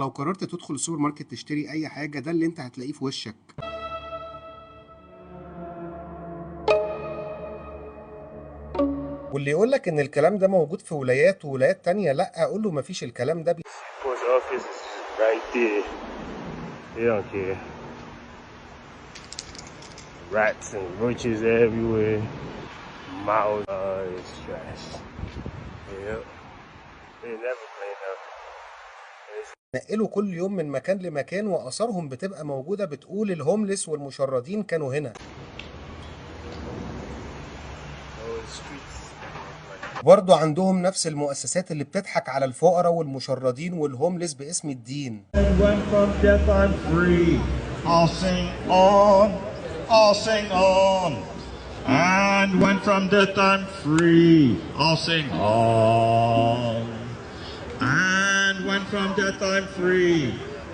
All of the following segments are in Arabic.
لو قررت تدخل السوبر ماركت تشتري اي حاجة، ده اللي انت هتلاقيه في وشك. واللي يقولك ان الكلام ده موجود في ولايات وولايات تانية، لا اقول له مفيش الكلام ده. Post office is right there. They don't care. Rats and roaches everywhere. Mouse. It's trash. Yep. They never clean up. نقلوا كل يوم من مكان لمكان، واثارهم بتبقى موجودة بتقول الهوملس والمشردين كانوا هنا. برضو عندهم نفس المؤسسات اللي بتضحك على الفقراء والمشردين والهوملس باسم الدين. All sing on. And when from death I'm free, I'll sing on. And when from death I'm free,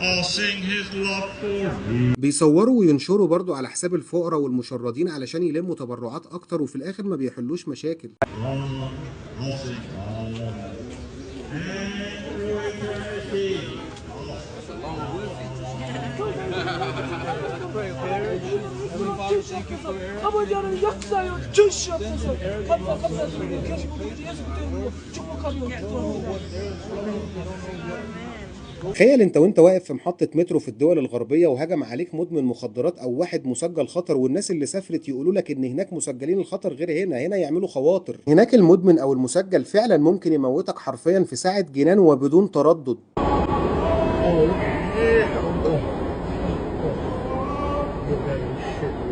I'll sing his love for me. بيصوروا وينشروا برضو على حساب الفقراء والمشردين علشان يلموا تبرعات اكتر، وفي الاخر ما بيحلوش مشاكل. I'll sing on. And through eternity. 아버지 하나님 역사여 주시옵소서. 감사드리고 계시고 예수 그리스도로 축복하며 تخيل انت وانت واقف في محطة مترو في الدول الغربية وهجم عليك مدمن مخدرات او واحد مسجل خطر، والناس اللي سافرت يقولوا لك ان هناك مسجلين الخطر غير هنا يعملوا خواطر. هناك المدمن او المسجل فعلا ممكن يموتك حرفيا في ساعة جنان وبدون تردد. Oh, yeah.